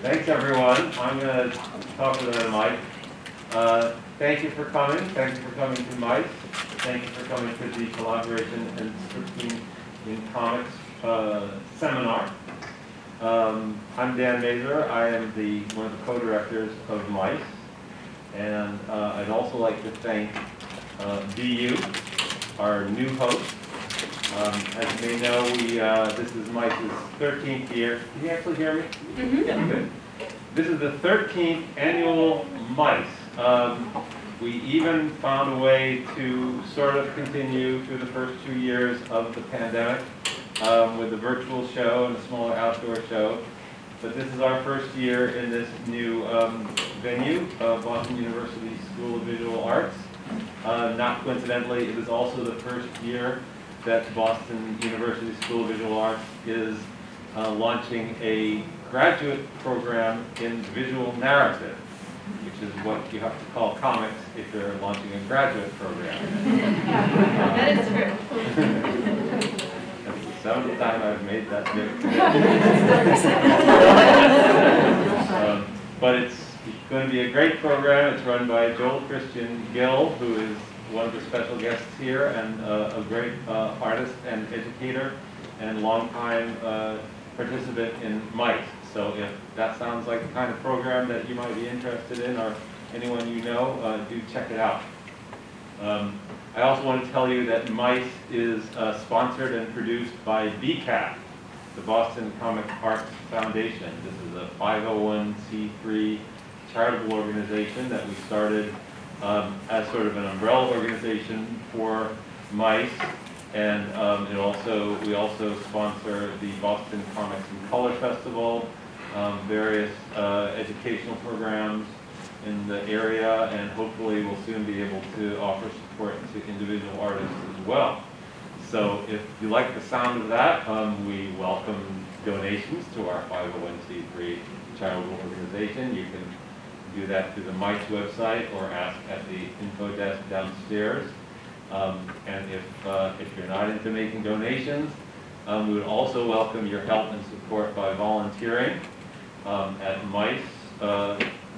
Thanks, everyone. I'm going to talk without a mic. Thank you for coming. Thank you for coming to MICE. Thank you for coming to the Collaboration and Scripting in Comics seminar. I'm Dan Mazur. I am one of the co-directors of MICE. And I'd also like to thank BU, our new host. As you may know, this is MICE's 13th year. Can you actually hear me? Mm-hmm. Yeah, good. This is the 13th annual MICE. We even found a way to sort of continue through the first 2 years of the pandemic with a virtual show and a smaller outdoor show. But this is our first year in this new venue, Boston University School of Visual Arts. Not coincidentally, it is also the first year that Boston University School of Visual Arts is launching a graduate program in visual narrative, which is what you have to call comics if you're launching a graduate program. That is true. That's the seventh time I've made that joke. But it's going to be a great program. It's run by Joel Christian Gill, who is one of the special guests here, and a great artist and educator and longtime participant in MICE. So if that sounds like the kind of program that you might be interested in, or anyone you know, do check it out. I also want to tell you that MICE is sponsored and produced by BCAF, the Boston Comic Arts Foundation. This is a 501c3 charitable organization that we started as sort of an umbrella organization for MICE, and we also sponsor the Boston Comics and Color Festival, various educational programs in the area, and hopefully we'll soon be able to offer support to individual artists as well. So if you like the sound of that, we welcome donations to our 501c3 charitable organization. You can do that through the MICE website or ask at the info desk downstairs. And if you're not into making donations, we would also welcome your help and support by volunteering at MICE,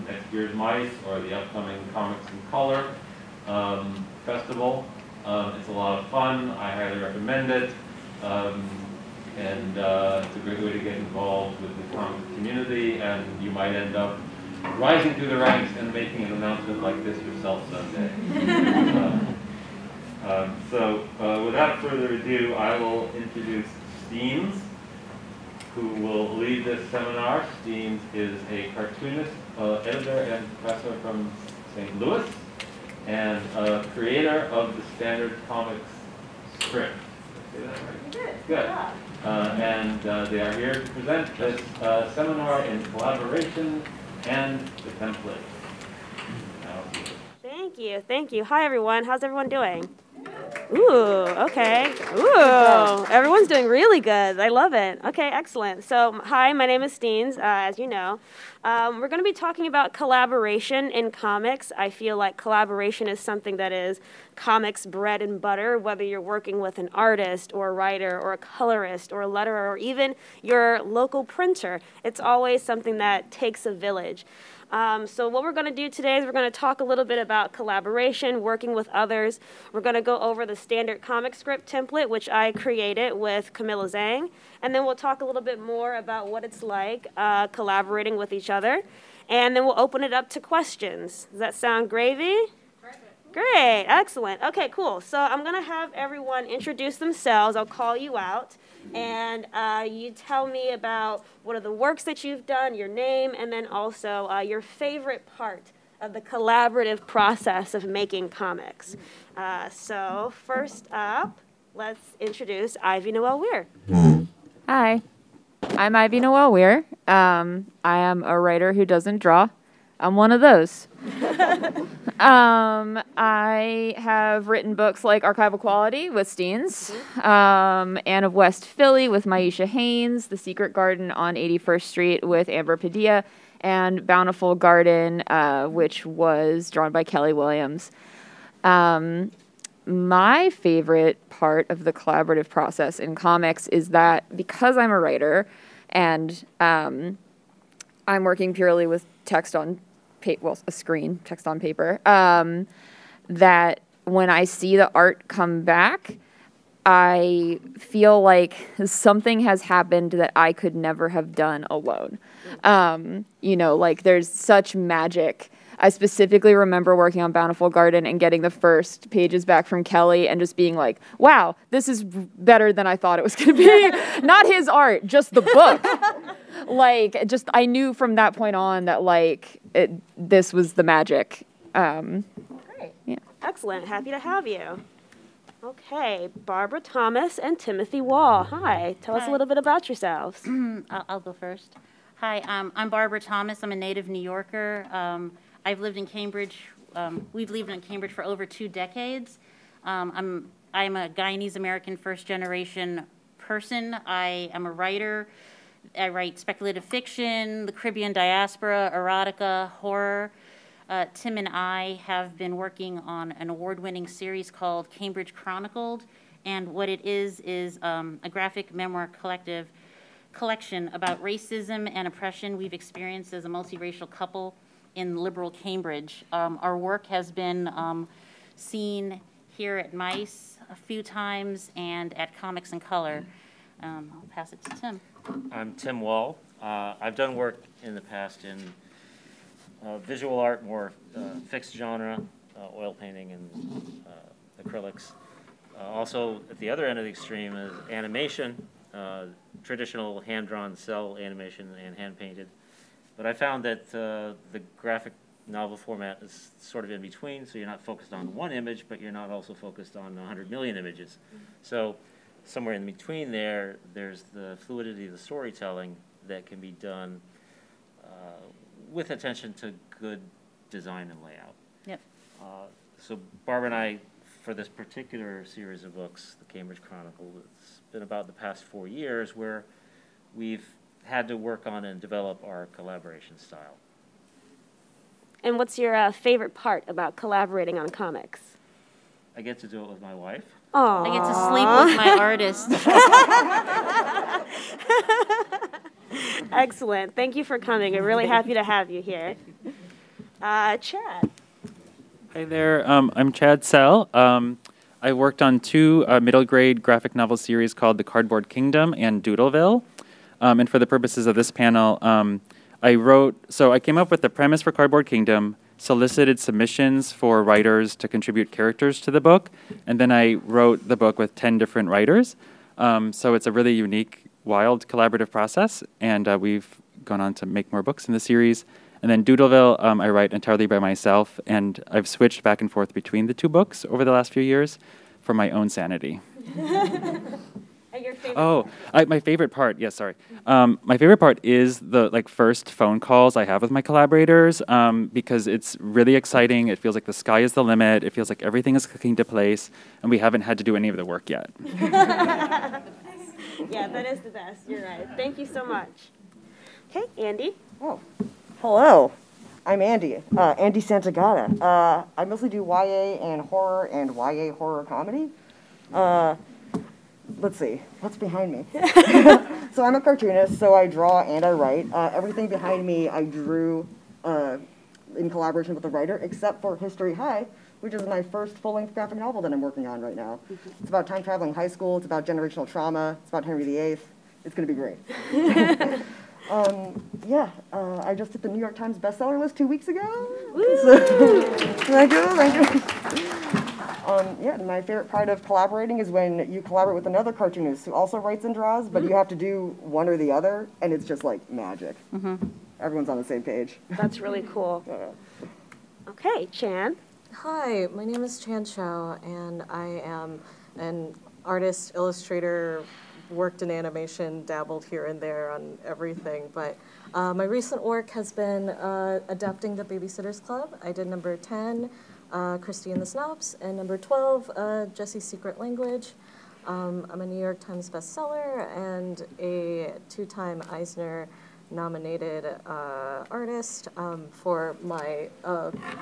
next year's MICE, or the upcoming Comics and Color Festival. It's a lot of fun. I highly recommend it. And it's a great way to get involved with the comics community, and you might end up rising through the ranks and making an announcement like this yourself someday. Without further ado, I will introduce Steenz, who will lead this seminar. Steenz is a cartoonist, editor, and professor from St. Louis, and creator of the Standard Comics script. Did I say that right? You did. Good. And they are here to present this seminar in collaboration and the template. Thank you, thank you. Hi everyone, how's everyone doing? Ooh, okay. Ooh, everyone's doing really good. I love it. Okay, excellent. So, hi, my name is Steenz, as you know. We're going to be talking about collaboration in comics. I feel like collaboration is something that is comics bread and butter, whether you're working with an artist or a writer or a colorist or a letterer or even your local printer. It's always something that takes a village. So what we're going to do today is we're going to talk a little bit about collaboration, working with others. We're going to go over the standard comic script template, which I created with Camilla Zhang. And then we'll talk a little bit more about what it's like collaborating with each other. And then we'll open it up to questions. Does that sound gravy? Great, excellent. Okay, cool. So I'm going to have everyone introduce themselves. I'll call you out. And you tell me about what are the works that you've done, your name, and then also your favorite part of the collaborative process of making comics. So first up, let's introduce Ivy Noelle Weir. Hi, I'm Ivy Noelle Weir. I am a writer who doesn't draw. I'm one of those. I have written books like Archival Quality with Steenz, Anne of West Philly with Maisha Haynes, The Secret Garden on 81st Street with Amber Padilla, and Bountiful Garden, which was drawn by Kelly Williams. My favorite part of the collaborative process in comics is that because I'm a writer and I'm working purely with text on a screen, text on paper, that when I see the art come back, I feel like something has happened that I could never have done alone. You know, like there's such magic. I specifically remember working on Bountiful Garden and getting the first pages back from Kelly and just being like, wow, this is better than I thought it was going to be. Not his art, just the book. Like, just I knew from that point on that, like, this was the magic. Great. Yeah. Excellent. Happy to have you. Okay, Barbara Thomas and Timothy Wall. Hi. Tell us a little bit about yourselves. I'll go first. Hi, I'm Barbara Thomas. I'm a native New Yorker. I've lived in Cambridge. We've lived in Cambridge for over 2 decades. I'm a Guyanese American first generation person. I am a writer. I write speculative fiction, the Caribbean diaspora, erotica, horror. Tim and I have been working on an award-winning series called Cambridge Chronicled, and what it is a graphic memoir collection about racism and oppression we've experienced as a multiracial couple in liberal Cambridge. Our work has been seen here at MICE a few times and at Comics in Color. I'll pass it to Tim. I'm Tim Wall. I've done work in the past in visual art, more fixed genre, oil painting and acrylics. Also, at the other end of the extreme is animation, traditional hand-drawn cell animation and hand-painted. But I found that the graphic novel format is sort of in between, so you're not focused on one image, but you're not also focused on 100 million images. So somewhere in between there, there's the fluidity of the storytelling that can be done with attention to good design and layout. Yep. So Barbara and I, for this particular series of books, the Cambridge Chronicle, it's been about the past 4 years where we've had to work on and develop our collaboration style. And what's your favorite part about collaborating on comics? I get to do it with my wife. Aww. I get to sleep with my artist. Excellent. Thank you for coming. We're really happy to have you here. Chad. Hi there. I'm Chad Sell. I worked on 2 middle grade graphic novel series called The Cardboard Kingdom and Doodleville. And for the purposes of this panel, I came up with the premise for Cardboard Kingdom, solicited submissions for writers to contribute characters to the book, and then I wrote the book with 10 different writers. So it's a really unique, wild, collaborative process, and we've gone on to make more books in the series. And then Doodleville, I write entirely by myself, and I've switched back and forth between the 2 books over the last few years for my own sanity. And your favorite my favorite part, yes, sorry. My favorite part is the first phone calls I have with my collaborators because it's really exciting. It feels like the sky is the limit. It feels like everything is clicking into place, and we haven't had to do any of the work yet. Yeah, that is the best. You're right. Thank you so much. Okay, Andi. Oh, hello. I'm Andi. Andi Santagata. I mostly do YA and YA horror comedy. Let's see, what's behind me? So I'm a cartoonist, so I draw and I write. Everything behind me I drew in collaboration with a writer, except for History High, which is my first full-length graphic novel that I'm working on right now. It's about time-traveling high school, it's about generational trauma, it's about Henry VIII. It's going to be great. I just hit the New York Times bestseller list 2 weeks ago. So, thank you. My favorite part of collaborating is when you collaborate with another cartoonist who also writes and draws, but you have to do one or the other, and it's just like magic. Everyone's on the same page. That's really cool. Okay, Chan. Hi, my name is Chan Chow, and I am an artist, illustrator, worked in animation, dabbled here and there on everything, but my recent work has been adapting The Babysitter's Club. I did number 10, Christy and the Snobs, and number 12, Jesse's Secret Language. I'm a New York Times bestseller and a 2-time Eisner nominated artist for my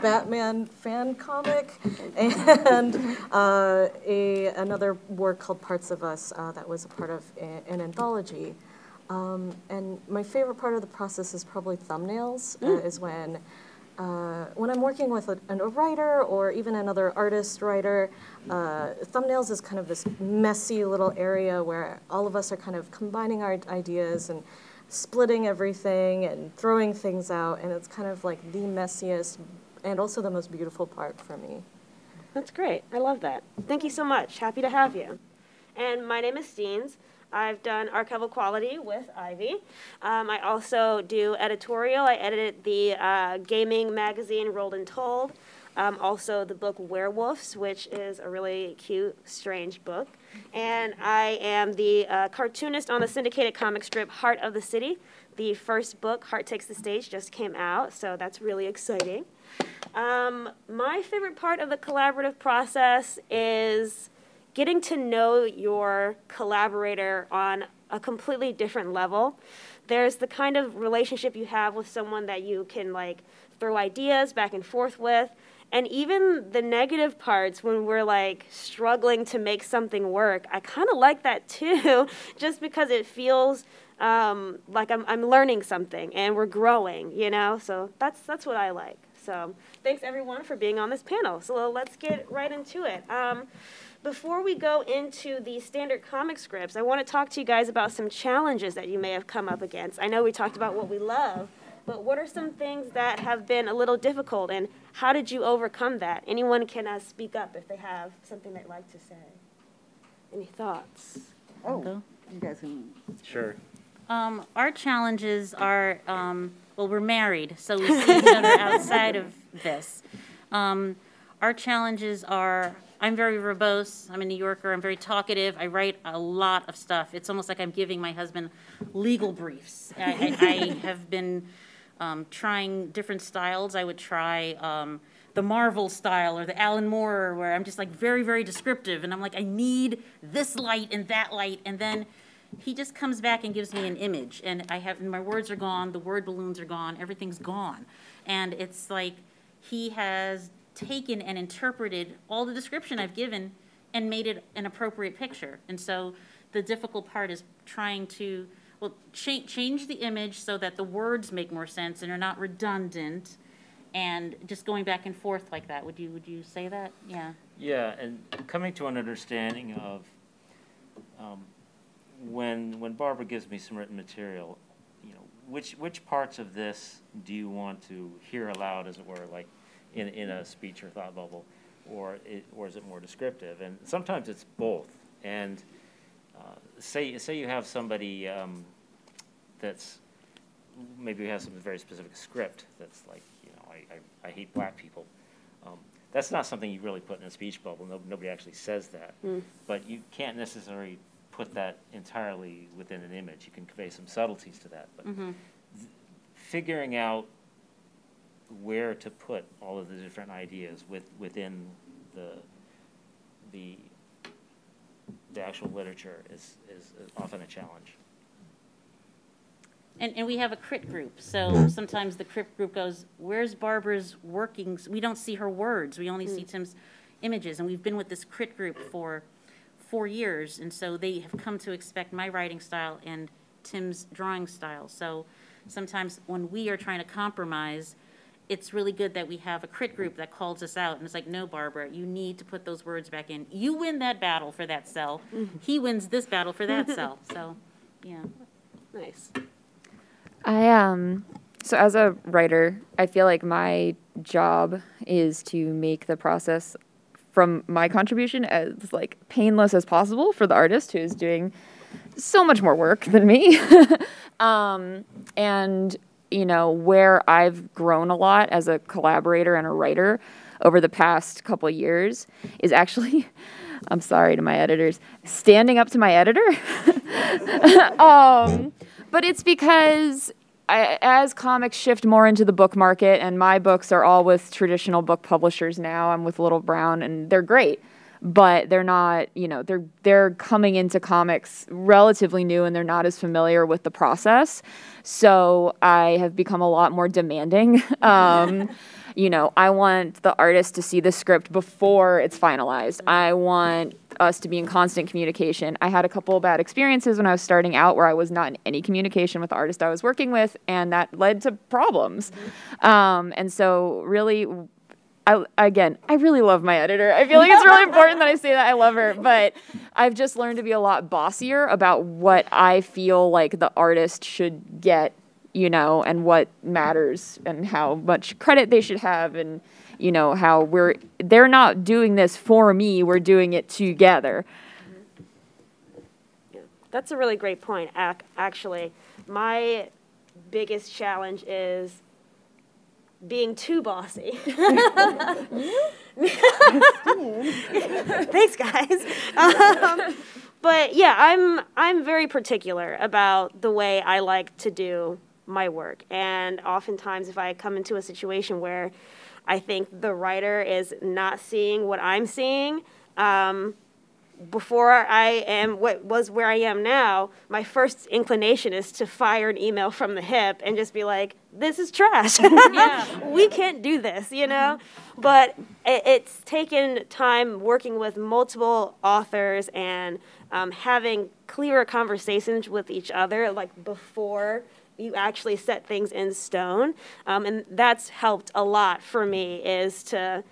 Batman fan comic, and another work called Parts of Us that was a part of an anthology. And my favorite part of the process is probably thumbnails, is when I'm working with a writer or even another artist writer, thumbnails is kind of this messy little area where all of us are kind of combining our ideas and splitting everything and throwing things out, and it's kind of like the messiest and also the most beautiful part for me. That's great. I love that. Thank you so much. Happy to have you. And my name is Steenz. I've done archival quality with Ivy. I also do editorial. I edited the gaming magazine Rolled and Told. Also the book Werewolves, which is a really cute, strange book. And I am the cartoonist on the syndicated comic strip Heart of the City. The first book, Heart Takes the Stage, just came out, so that's really exciting. My favorite part of the collaborative process is getting to know your collaborator on a completely different level. There's the kind of relationship you have with someone that you can like throw ideas back and forth with, and even the negative parts when we're like struggling to make something work. I kind of like that too, just because it feels like I'm learning something and we're growing, you know? So that's what I like. So thanks everyone for being on this panel. So let's get right into it. Before we go into the standard comic scripts, I want to talk to you guys about some challenges that you may have come up against. I know we talked about what we love, but what are some things that have been a little difficult, and how did you overcome that? Anyone can speak up if they have something they'd like to say. Any thoughts? Oh, you guys can. Sure. Our challenges are, well, we're married, so we see each other outside of this. Our challenges are, I'm very verbose, I'm a New Yorker, I'm very talkative, I write a lot of stuff. It's almost like I'm giving my husband legal briefs. I have been trying different styles. I would try the Marvel style or the Alan Moore, where I'm just like very, very descriptive, and I'm like, I need this light and that light, and then he just comes back and gives me an image, and my words are gone, the word balloons are gone, everything's gone. And it's like he has taken and interpreted all the description I've given and made it an appropriate picture. And so the difficult part is trying to, well, change the image so that the words make more sense and are not redundant, and just going back and forth like that. Would you say that? Yeah. Yeah, and coming to an understanding of when Barbara gives me some written material, you know, which parts of this do you want to hear aloud, as it were, like in a speech or thought bubble, or is it more descriptive? And sometimes it's both. And say you have somebody that's, maybe you have some very specific script that's like, you know, I hate black people. That's not something you really put in a speech bubble. Nobody actually says that. But you can't necessarily put that entirely within an image. You can convey some subtleties to that. But figuring out where to put all of the different ideas within the actual literature is often a challenge. And we have a crit group, so sometimes the crit group goes, where's Barbara's workings? We don't see her words, we only see Tim's images, and we've been with this crit group for 4 years, and so they have come to expect my writing style and Tim's drawing style. So sometimes when we are trying to compromise, it's really good that we have a crit group that calls us out, and it's like, no, Barbara, you need to put those words back in. You win that battle for that cell. He wins this battle for that cell. So, yeah. Nice. So as a writer, I feel like my job is to make the process from my contribution as like painless as possible for the artist who is doing so much more work than me. And you know, where I've grown a lot as a collaborator and a writer over the past couple of years is actually, I'm sorry to my editors, standing up to my editor. But it's because as comics shift more into the book market, and my books are all with traditional book publishers now, I'm with Little Brown, and they're great. but they're not, they're coming into comics relatively new and they're not as familiar with the process. So I have become a lot more demanding. I want the artist to see the script before it's finalized. I want us to be in constant communication. I had a couple of bad experiences when I was starting out where I was not in any communication with the artist I was working with, and that led to problems. And so really, I really love my editor. I feel like it's really important that I say that I love her, but I've just learned to be a lot bossier about what I feel like the artist should get, and what matters and how much credit they should have, and how they're not doing this for me, we're doing it together. Yeah, that's a really great point. Actually, my biggest challenge is being too bossy. Thanks, guys. But yeah, I'm very particular about the way I like to do my work, and oftentimes if I come into a situation where I think the writer is not seeing what I'm seeing, before I am where I am now, my first inclination is to fire an email from the hip and just be like, this is trash. We can't do this, But it's taken time working with multiple authors and having clearer conversations with each other, like before you actually set things in stone. And that's helped a lot for me, is to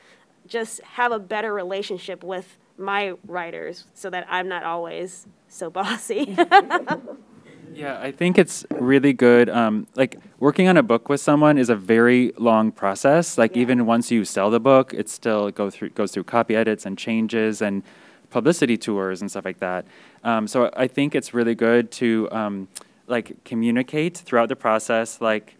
just have a better relationship with my writers so that I'm not always so bossy. Yeah, I think it's really good. Like working on a book with someone is a very long process. Like even once you sell the book, it still goes through copy edits and changes and publicity tours and stuff like that. So I think it's really good to communicate throughout the process. Like,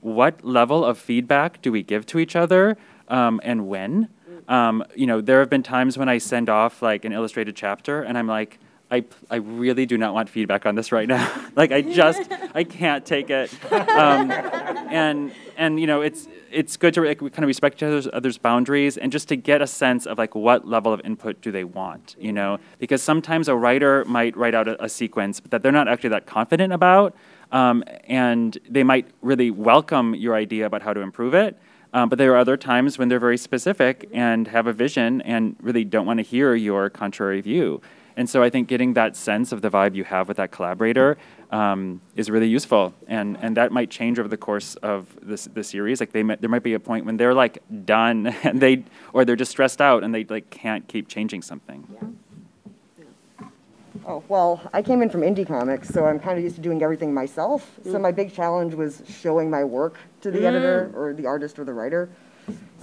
what level of feedback do we give to each other, and when? There have been times when I send off like an illustrated chapter and I'm like, I really do not want feedback on this right now. Like I can't take it. It's good to kind of respect each other's boundaries and just to get a sense of like what level of input do they want, because sometimes a writer might write out a sequence that they're not actually that confident about, and they might really welcome your idea about how to improve it. But there are other times when they're very specific and have a vision and really don't want to hear your contrary view. And so I think getting that sense of the vibe you have with that collaborator is really useful. And that might change over the course of the series. Like there might be a point when they're like done and they're just stressed out and they like can't keep changing something. Yeah. Oh, well, I came in from indie comics, so I'm kind of used to doing everything myself. So my big challenge was showing my work to the editor or the artist or the writer.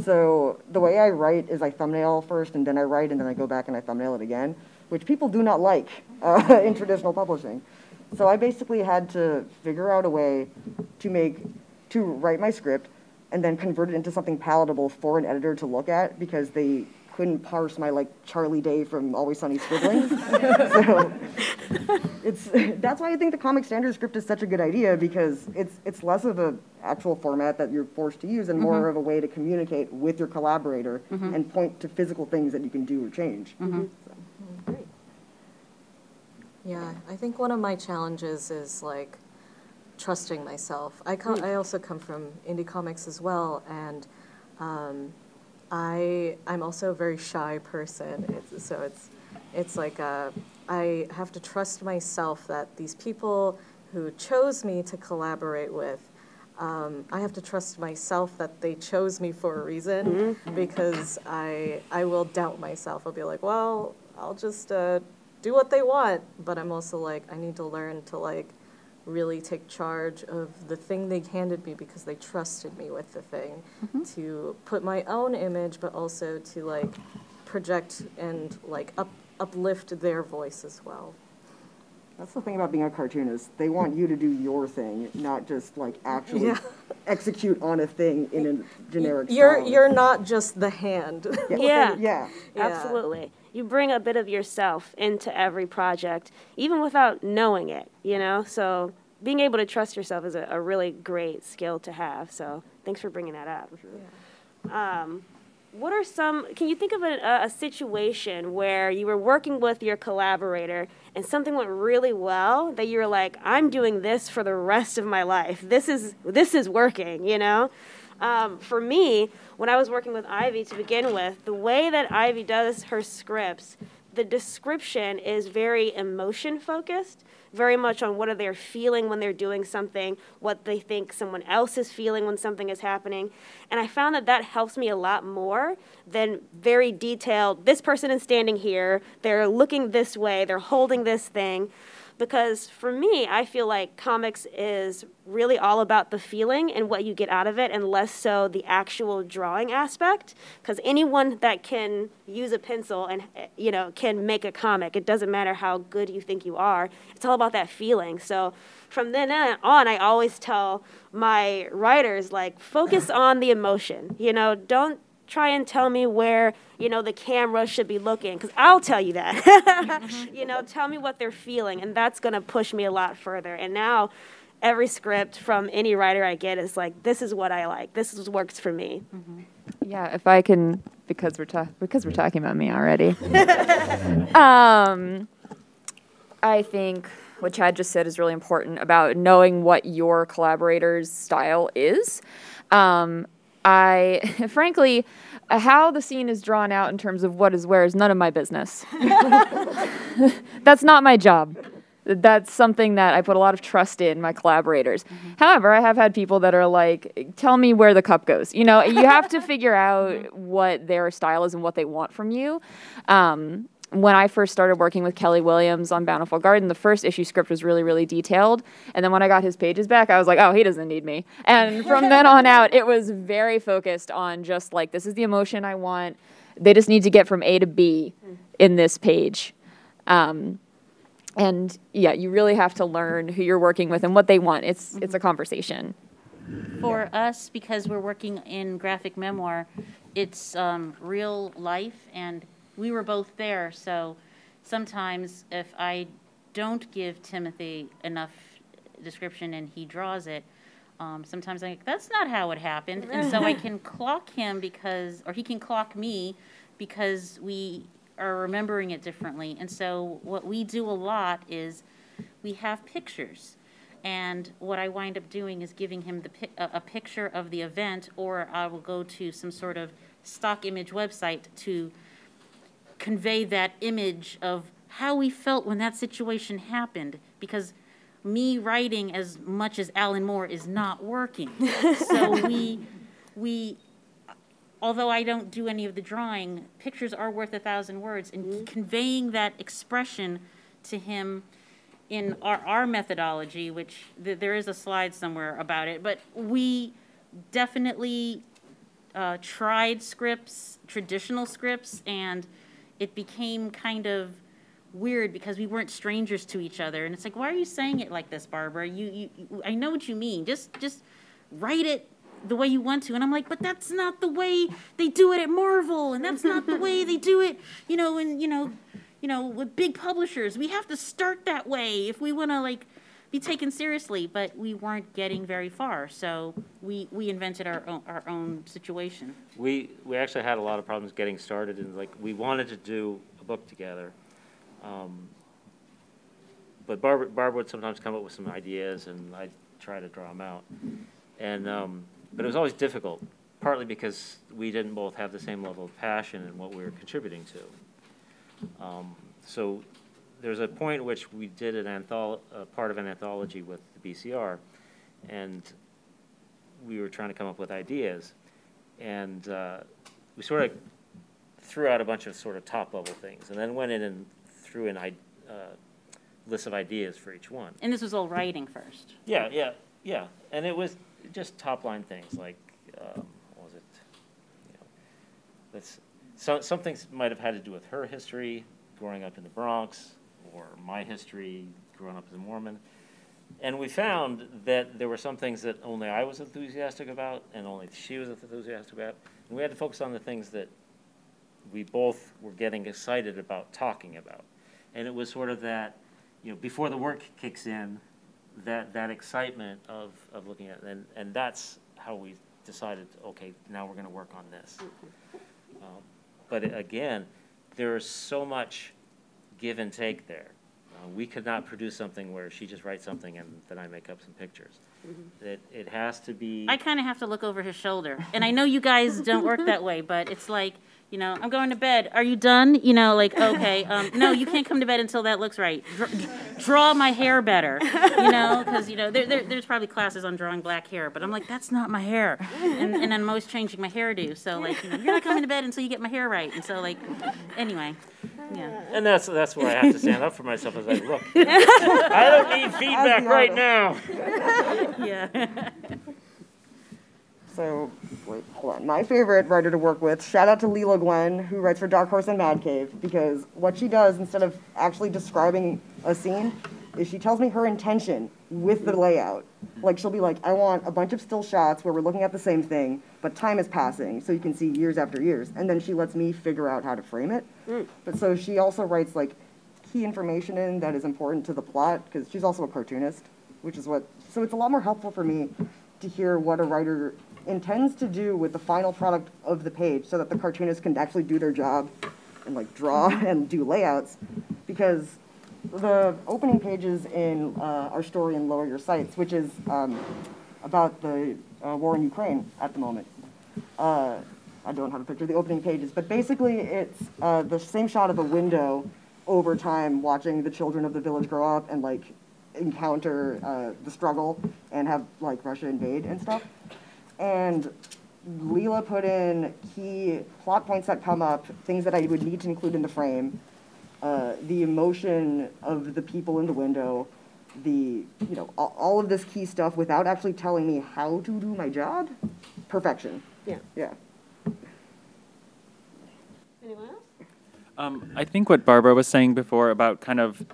So the way I write is I thumbnail first, and then I write, and then I go back and I thumbnail it again, which people do not like in traditional publishing. So I basically had to figure out a way to write my script and then convert it into something palatable for an editor to look at, because they couldn't parse my like Charlie Day from Always Sunny scribblings. So that's why I think the comic standard script is such a good idea, because it's less of a actual format that you're forced to use and more of a way to communicate with your collaborator and point to physical things that you can do or change. Great. Yeah, I think one of my challenges is like trusting myself. I also come from indie comics as well, and I'm also a very shy person. It's like I have to trust myself that these people who chose me to collaborate with, I have to trust myself that they chose me for a reason, because I will doubt myself. I'll be like, well, I'll just do what they want, but I'm also like, I need to learn to like really take charge of the thing they handed me, because they trusted me with the thing, to put my own image, but also to like project and like uplift their voice as well. That's the thing about being a cartoonist. They want you to do your thing, not just like actually execute on a thing in a generic style. You're not just the hand. Yeah, absolutely. You bring a bit of yourself into every project, even without knowing it, So being able to trust yourself is a really great skill to have. So thanks for bringing that up. what are some, can you think of a situation where you were working with your collaborator and something went really well that you were like, I'm doing this for the rest of my life. This is working, you know? For me, when I was working with Ivy to begin with, the way that Ivy does her scripts, the description is very emotion focused, very much on what are they feeling when they're doing something, what they think someone else is feeling when something is happening. And I found that that helps me a lot more than very detailed, this person is standing here, they're looking this way, they're holding this thing. Because for me, I feel like comics is really all about the feeling and what you get out of it, and less so the actual drawing aspect. Because anyone that can use a pencil and, you know, can make a comic, it doesn't matter how good you think you are. It's all about that feeling. So from then on, I always tell my writers, like, focus on the emotion. You know, don't try and tell me where, you know, the camera should be looking, because I'll tell you that. You know, tell me what they're feeling, and that's going to push me a lot further. And now every script from any writer I get is like, this is what I like. This is what works for me. Yeah, if I can, because we're talking about me already. I think what Chad just said is really important about knowing what your collaborator's style is. Frankly, how the scene is drawn out in terms of what is where is none of my business. That's not my job. That's something that I put a lot of trust in my collaborators. However, I have had people that are like, tell me where the cup goes. You know, you have to figure out what their style is and what they want from you. When I first started working with Kelly Williams on Bountiful Garden, the first issue script was really, really detailed. And then when I got his pages back, I was like, oh, he doesn't need me. And from then on out, it was very focused on just like, this is the emotion I want. They just need to get from A to B in this page. And yeah, you really have to learn who you're working with and what they want. It's a conversation. For us, because we're working in graphic memoir, it's real life, and we were both there, so sometimes if I don't give Timothy enough description and he draws it, sometimes I'm like, that's not how it happened. And so I can clock him or he can clock me because we are remembering it differently. And so what we do a lot is we have pictures. And what I wind up doing is giving him a picture of the event, or I will go to some sort of stock image website to convey that image of how we felt when that situation happened, because me writing as much as Alan Moore is not working. So we although I don't do any of the drawing, pictures are worth 1,000 words, and conveying that expression to him in our methodology, which there is a slide somewhere about it, but we definitely tried scripts, traditional scripts, and it became kind of weird because we weren't strangers to each other. And it's like, why are you saying it like this, Barbara? I know what you mean. Just write it the way you want to. And I'm like, but that's not the way they do it at Marvel, and that's not the way they do it, with big publishers. We have to start that way if we want to like be taken seriously. But we weren't getting very far, so we invented our own situation. We actually had a lot of problems getting started, and like we wanted to do a book together, but Barbara would sometimes come up with some ideas, and I'd try to draw them out, and but it was always difficult, partly because we didn't both have the same level of passion in what we were contributing to. So there's a point at which we did part of an anthology with the BCR, and we were trying to come up with ideas, and we sort of threw out a bunch of sort of top-level things, and then went in and threw in lists of ideas for each one. And this was all writing first. Yeah, and it was just top-line things like, what was it? Some things might have had to do with her history, growing up in the Bronx, or my history, growing up as a Mormon. And we found that there were some things that only I was enthusiastic about and only she was enthusiastic about. And we had to focus on the things that we both were getting excited about talking about. And it was sort of that, before the work kicks in, that excitement of looking at it. And that's how we decided, okay, now we're going to work on this. But again, there is so much give and take there. We could not produce something where she just writes something and then I make up some pictures. It has to be... I kind of have to look over his shoulder. And I know you guys don't work that way, but it's like, you know, I'm going to bed. Are you done? You know, like, okay, no, you can't come to bed until that looks right. Draw my hair better, you know, because, you know, there's probably classes on drawing black hair, but I'm like, that's not my hair. And I'm always changing my hairdo. So, like, you know, you're not coming to bed until you get my hair right. And so, like, anyway, yeah. And that's where I have to stand up for myself as I look. I don't need feedback right now. Yeah. So, wait, hold on. My favorite writer to work with, shout out to Leela Gwen, who writes for Dark Horse and Mad Cave, because what she does, instead of actually describing a scene, is she tells me her intention with the layout. Like, she'll be like, I want a bunch of still shots where we're looking at the same thing, but time is passing, so you can see years after years. And then she lets me figure out how to frame it. But so she also writes, like, key information in that is important to the plot, because she's also a cartoonist, which is what... So it's a lot more helpful for me to hear what a writer intends to do with the final product of the page so that the cartoonists can actually do their job and like draw and do layouts, because the opening pages in our story in Lower Your Sights, which is about the war in Ukraine at the moment. I don't have a picture of the opening pages, but basically it's the same shot of a window over time watching the children of the village grow up and like encounter the struggle and have like Russia invade and stuff. And Leela put in key plot points that come up, things that I would need to include in the frame, the emotion of the people in the window, the, you know, all of this key stuff without actually telling me how to do my job. Perfection. Yeah. Yeah. Anyone else? I think what Barbara was saying before about kind of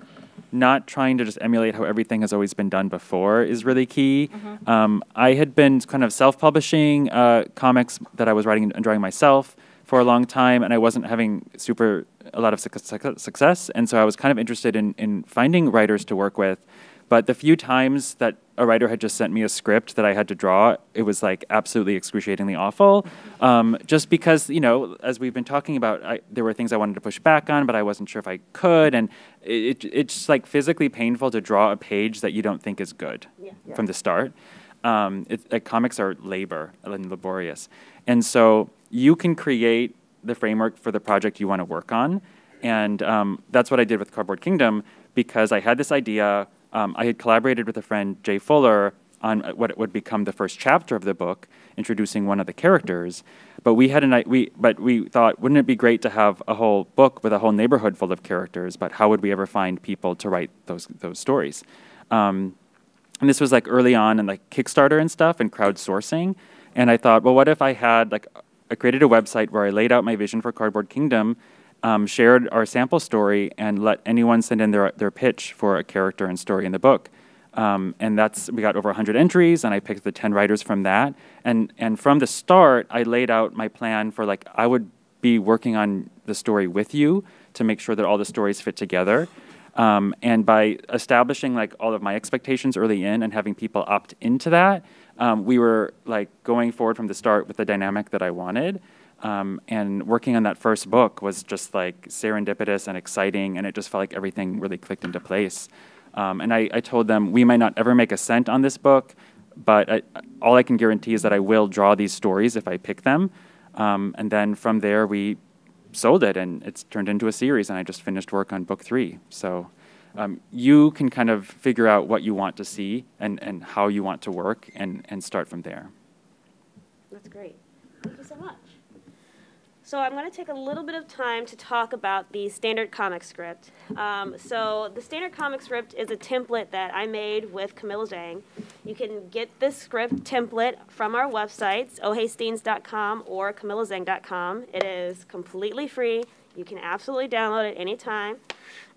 not trying to just emulate how everything has always been done before is really key. I had been kind of self-publishing comics that I was writing and drawing myself for a long time, and I wasn't having a lot of success, and so I was kind of interested in finding writers to work with. But the few times that a writer had just sent me a script that I had to draw, it was like absolutely excruciatingly awful. Just because, you know, as we've been talking about, there were things I wanted to push back on, but I wasn't sure if I could. And it's just like physically painful to draw a page that you don't think is good from the start. Comics are labor and laborious. And so you can create the framework for the project you want to work on. And that's what I did with Cardboard Kingdom, because I had this idea. I had collaborated with a friend, Jay Fuller, on what would become the first chapter of the book, introducing one of the characters. But we thought, wouldn't it be great to have a whole book with a whole neighborhood full of characters? But how would we ever find people to write those stories? And this was like early on in like Kickstarter and stuff and crowdsourcing. And I thought, well, what if I created a website where I laid out my vision for Cardboard Kingdom, shared our sample story, and let anyone send in their pitch for a character and story in the book. And we got over 100 entries, and I picked the 10 writers from that. And from the start, I laid out my plan for like, I would be working on the story with you to make sure that all the stories fit together. And by establishing like all of my expectations early in and having people opt into that, we were like going forward from the start with the dynamic that I wanted. And working on that first book was just like serendipitous and exciting, and it just felt like everything really clicked into place. And I told them, we might not ever make a cent on this book, but all I can guarantee is that I will draw these stories if I pick them. And then from there, we sold it, and it's turned into a series, and I just finished work on book 3. So you can kind of figure out what you want to see and how you want to work and start from there. That's great. Thank you so much. So I'm going to take a little bit of time to talk about the standard comic script. So the standard comic script is a template that I made with Camilla Zhang. You can get this script template from our websites, ohheysteens.com or camillazhang.com. It is completely free. You can absolutely download it anytime.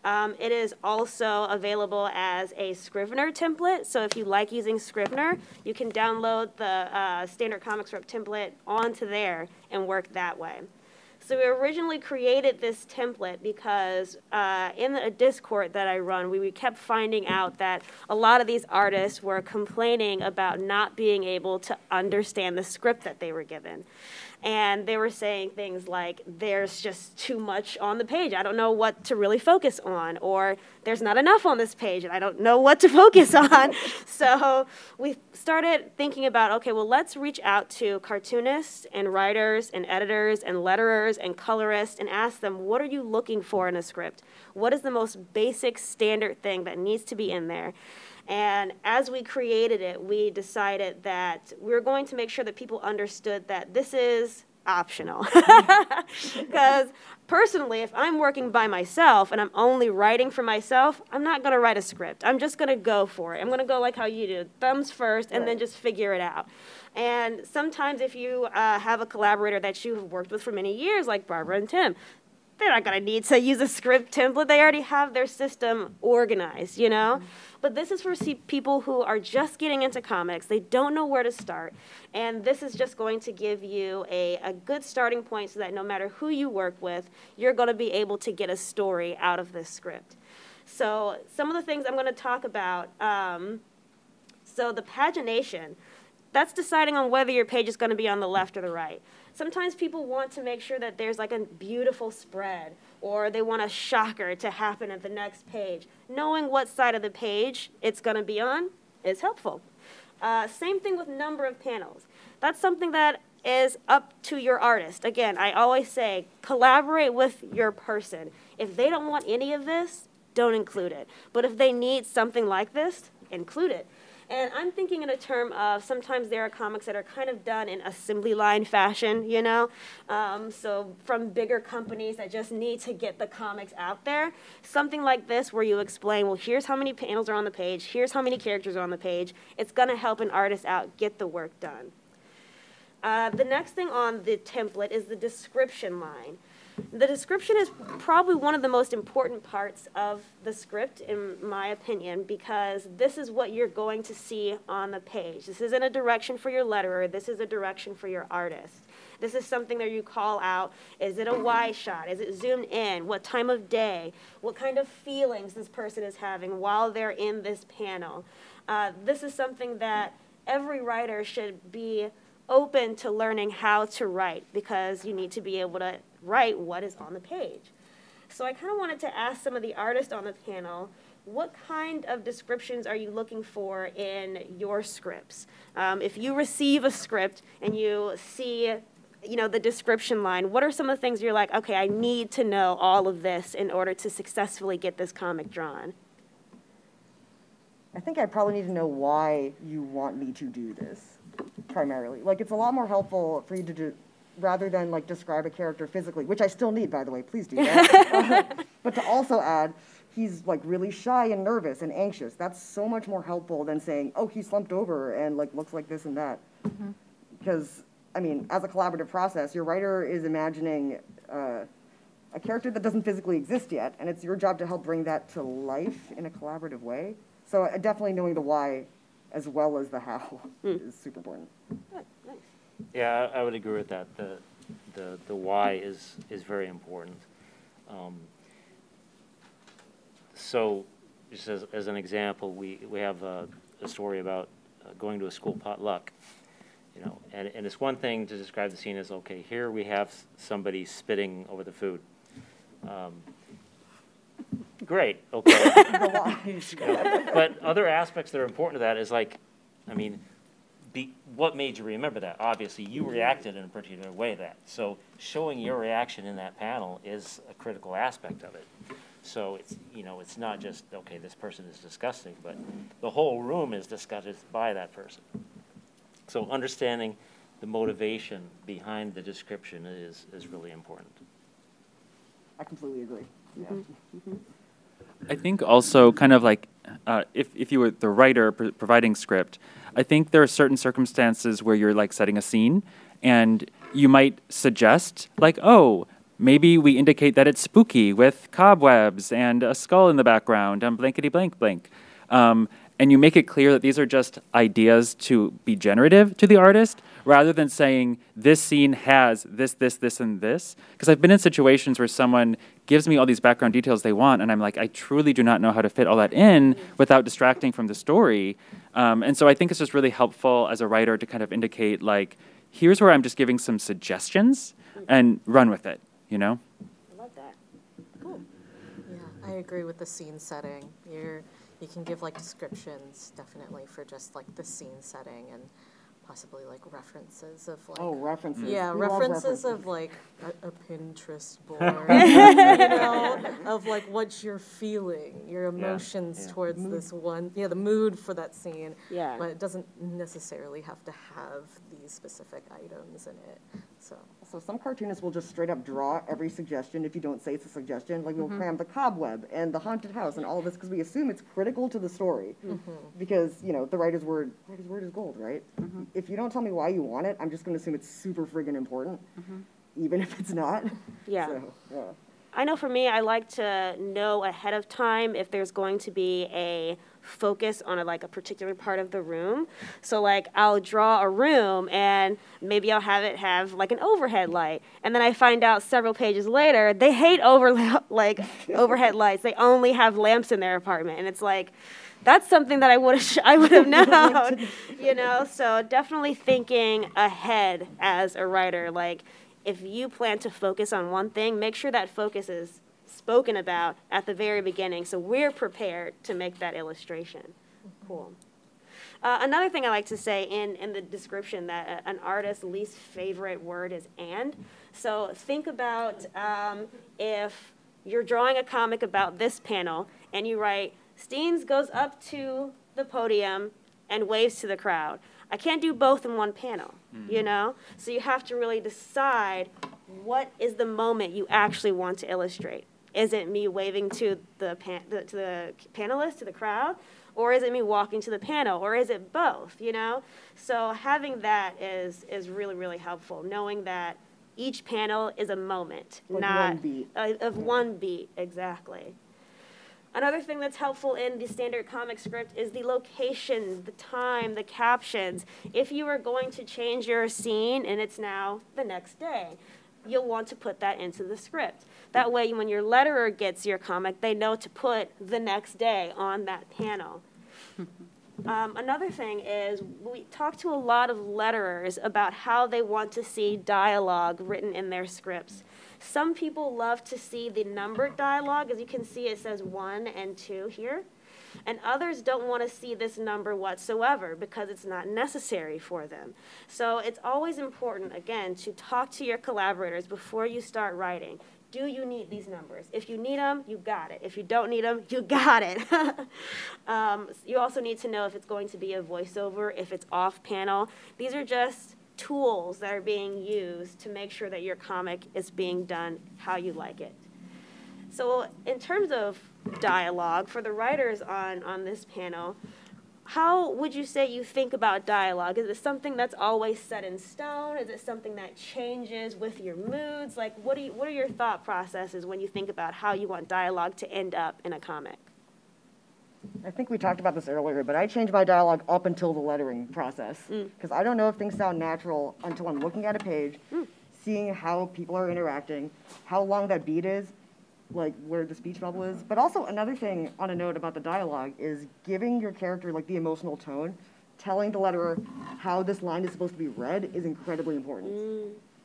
It is also available as a Scrivener template. So if you like using Scrivener, you can download the standard comic script template onto there and work that way. So we originally created this template because in a Discord that I run, we kept finding out that a lot of these artists were complaining about not being able to understand the script that they were given. And they were saying things like, there's just too much on the page. I don't know what to really focus on. Or there's not enough on this page, and I don't know what to focus on. So we started thinking about, okay, well, let's reach out to cartoonists and writers and editors and letterers and colorists and ask them, what are you looking for in a script? What is the most basic standard thing that needs to be in there? And as we created it, we decided that we were going to make sure that people understood that this is optional. Because personally, if I'm working by myself and I'm only writing for myself, I'm not going to write a script. I'm just going to go for it. I'm going to go like how you do, thumbs first, and then just figure it out. And sometimes if you have a collaborator that you have worked with for many years, like Barbara and Tim, they're not going to need to use a script template. They already have their system organized, you know? But this is for people who are just getting into comics. They don't know where to start. And this is just going to give you a good starting point so that no matter who you work with, you're going to be able to get a story out of this script. So some of the things I'm going to talk about, so the pagination, that's deciding on whether your page is going to be on the left or the right. Sometimes people want to make sure that there's like a beautiful spread, or they want a shocker to happen at the next page. Knowing what side of the page it's going to be on is helpful. Same thing with number of panels. That's something that is up to your artist. Again, I always say, collaborate with your person. If they don't want any of this, don't include it. But if they need something like this, include it. And I'm thinking in a term of sometimes there are comics that are kind of done in assembly line fashion, you know? So from bigger companies that just need to get the comics out there, something like this where you explain, well, here's how many panels are on the page, here's how many characters are on the page, it's going to help an artist out get the work done. The next thing on the template is the description line. The description is probably one of the most important parts of the script, in my opinion, because this is what you're going to see on the page. This isn't a direction for your letterer. This is a direction for your artist. This is something that you call out. Is it a wide shot? Is it zoomed in? What time of day? What kind of feelings this person is having while they're in this panel? This is something that every writer should be open to learning how to write, because you need to be able to write what is on the page. So I kind of wanted to ask some of the artists on the panel, what kind of descriptions are you looking for in your scripts? If you receive a script and you see, you know, the description line, what are some of the things you're like, okay, I need to know all of this in order to successfully get this comic drawn? I think I probably need to know why you want me to do this, primarily. Like, it's a lot more helpful for you to do, rather than like describe a character physically, which I still need, by the way, please do that. But to also add, he's like really shy and nervous and anxious. That's so much more helpful than saying, oh, he slumped over and like looks like this and that. Because, I mean, as a collaborative process, your writer is imagining a character that doesn't physically exist yet, and it's your job to help bring that to life in a collaborative way. So definitely knowing the why as well as the how is super important. Good, nice. Yeah, I would agree with that. The why is very important. So, just as an example, we have a story about going to a school potluck, you know, and it's one thing to describe the scene as, okay, here we have somebody spitting over the food. Great, okay. But other aspects that are important to that is like, I mean, what made you remember that? Obviously, you reacted in a particular way to that. So showing your reaction in that panel is a critical aspect of it. So it's, you know, it's not just, okay, this person is disgusting, but the whole room is disgusted by that person. So understanding the motivation behind the description is really important. I completely agree. Yeah. I think also kind of like if you were the writer providing script, I think there are certain circumstances where you're like setting a scene and you might suggest like, oh, maybe we indicate that it's spooky with cobwebs and a skull in the background and blankety blank blank. And you make it clear that these are just ideas to be generative to the artist, rather than saying, this scene has this, this, and this. Because I've been in situations where someone gives me all these background details they want, and I'm like, I truly do not know how to fit all that in without distracting from the story. And so I think it's just really helpful as a writer to kind of indicate, like, here's where I'm just giving some suggestions, and run with it, you know? I love that. Cool. Yeah, I agree with the scene setting. You can give like descriptions definitely for just like the scene setting and possibly like references of like. Oh, references. Yeah, We love references of like a Pinterest board, of like what you're feeling, your emotions towards this one, the mood for that scene. Yeah. But it doesn't necessarily have to have these specific items in it. So some cartoonists will just straight up draw every suggestion if you don't say it's a suggestion. Like we'll cram the cobweb and the haunted house and all of this because we assume it's critical to the story. Because, you know, the writer's word is gold, right? If you don't tell me why you want it, I'm just going to assume it's super friggin' important, even if it's not. Yeah. So, yeah. I know for me, I like to know ahead of time if there's going to be a focus on a particular part of the room. So like I'll draw a room and maybe I'll have it have like an overhead light. And then I find out several pages later, they hate overhead lights. They only have lamps in their apartment. And it's like, that's something that I would have known, you know? So definitely thinking ahead as a writer, like, if you plan to focus on one thing, make sure that focus is spoken about at the very beginning so we're prepared to make that illustration. Cool. Another thing I like to say in the description that an artist's least favorite word is "and." So think about if you're drawing a comic about this panel and you write, Steenz goes up to the podium and waves to the crowd. I can't do both in one panel, you know? So you have to really decide what is the moment you actually want to illustrate. Is it me waving to the panelists, to the crowd? Or is it me walking to the panel? Or is it both, you know? So having that is really, really helpful, knowing that each panel is a moment, Like not one beat. Of one beat, exactly. Another thing that's helpful in the standard comic script is the location, the time, the captions. If you are going to change your scene and it's now the next day, you'll want to put that into the script. That way, when your letterer gets your comic, they know to put the next day on that panel. Another thing is we talk to a lot of letterers about how they want to see dialogue written in their scripts. Some people love to see the numbered dialogue. As you can see, it says 1 and 2 here. And others don't want to see this number whatsoever because it's not necessary for them. So it's always important, again, to talk to your collaborators before you start writing. Do you need these numbers? If you need them, you got it. If you don't need them, you got it. You also need to know if it's going to be a voiceover, if it's off panel. These are just tools that are being used to make sure that your comic is being done how you like it. So in terms of dialogue, for the writers on this panel, how would you say you think about dialogue? Is it something that's always set in stone? Is it something that changes with your moods? Like, what are your thought processes when you think about how you want dialogue to end up in a comic? I think we talked about this earlier, but I change my dialogue up until the lettering process. Because I don't know if things sound natural until I'm looking at a page, seeing how people are interacting, how long that beat is, like where the speech bubble is. But also another thing on a note about the dialogue is giving your character like the emotional tone, telling the letterer how this line is supposed to be read is incredibly important.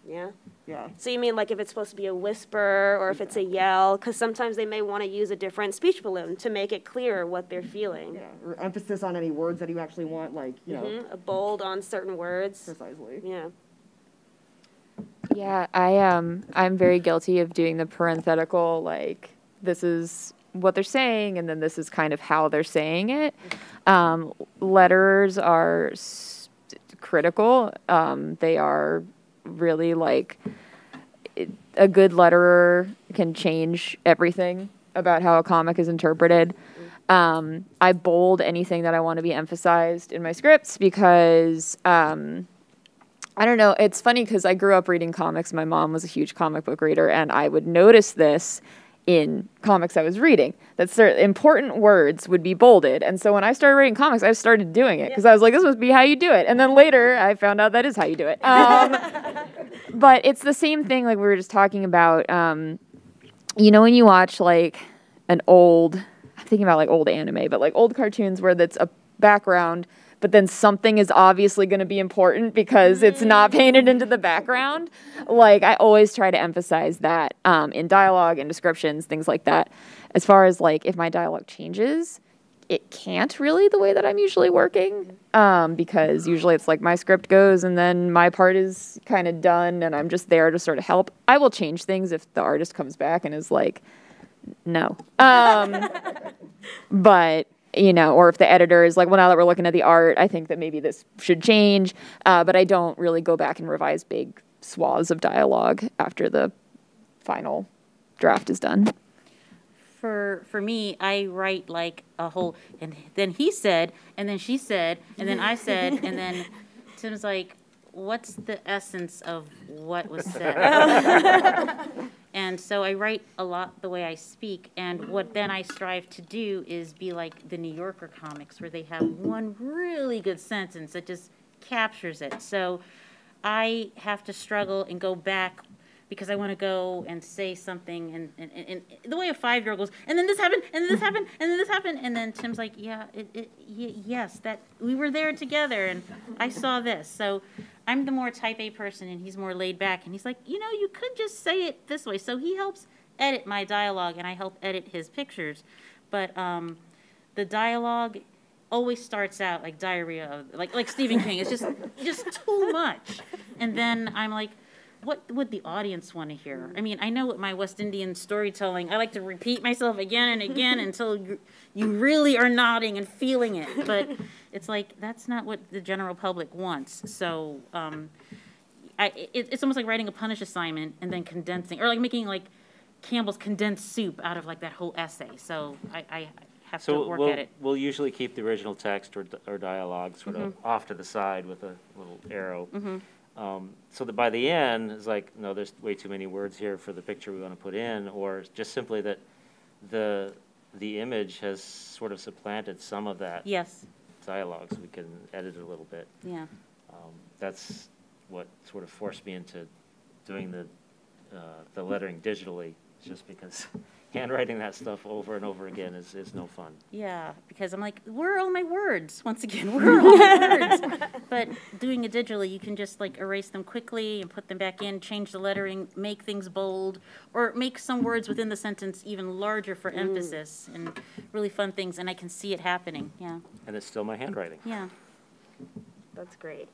Yeah? Yeah. So you mean like if it's supposed to be a whisper or if it's a yell? Because sometimes they may want to use a different speech balloon to make it clearer what they're feeling. Yeah, or emphasis on any words that you actually want, like, you know. A bold on certain words. Precisely. Yeah. Yeah, I'm very guilty of doing the parenthetical, like, this is what they're saying, and then this is kind of how they're saying it. Letters are critical. They are really, like, a good letterer can change everything about how a comic is interpreted. I bold anything that I want to be emphasized in my scripts because I don't know. It's funny because I grew up reading comics. My mom was a huge comic book reader, and I would notice this in comics I was reading. That important words would be bolded. And so when I started reading comics, I started doing it because I was like, this must be how you do it. And then later I found out that is how you do it. But it's the same thing like we were just talking about. You know, when you watch like I'm thinking about like old anime, but like old cartoons where that's a background, but then something is obviously going to be important because it's not painted into the background. Like, I always try to emphasize that in dialogue and descriptions, things like that. As far as, like, if my dialogue changes, it can't really the way that I'm usually working because usually it's like my script goes and then my part is kind of done and I'm just there to sort of help. I will change things if the artist comes back and is like, no. But... you know, or if the editor is like, well, now that we're looking at the art, I think that maybe this should change. But I don't really go back and revise big swaths of dialogue after the final draft is done. For me, I write like a whole, and then he said, and then she said, and then I said, and then Tim's like, what's the essence of what was said? And so I write a lot the way I speak, and what then I strive to do is be like the New Yorker comics, where they have one really good sentence that just captures it. So I have to struggle and go back because I want to go and say something, and the way a 5-year-old goes, and then this happened, and then this happened, and then this happened, and then Tim's like, yeah, yes, that we were there together, and I saw this. So I'm the more type A person, and he's more laid back, and he's like, you know, you could just say it this way. So he helps edit my dialogue, and I help edit his pictures. But the dialogue always starts out like diarrhea, like Stephen King. It's just too much. And then I'm like, what would the audience want to hear? I mean, I know what my West Indian storytelling, I like to repeat myself again and again until you really are nodding and feeling it. But it's like, that's not what the general public wants. So it's almost like writing a punish assignment and then condensing, or like making like Campbell's condensed soup out of like that whole essay. So I have to work at it. We'll usually keep the original text or dialogue sort of off to the side with a little arrow. So that by the end, it's like, no, there's way too many words here for the picture we want to put in, or just simply that the image has sort of supplanted some of that dialogue, so we can edit it a little bit. Yeah. That's what sort of forced me into doing the lettering digitally, just because handwriting that stuff over and over again is no fun. Yeah, because I'm like, where are all my words? Once again, where are all my words? But doing it digitally, you can just like erase them quickly and put them back in, change the lettering, make things bold, or make some words within the sentence even larger for emphasis, and really fun things, and I can see it happening, yeah. And it's still my handwriting. Yeah. That's great.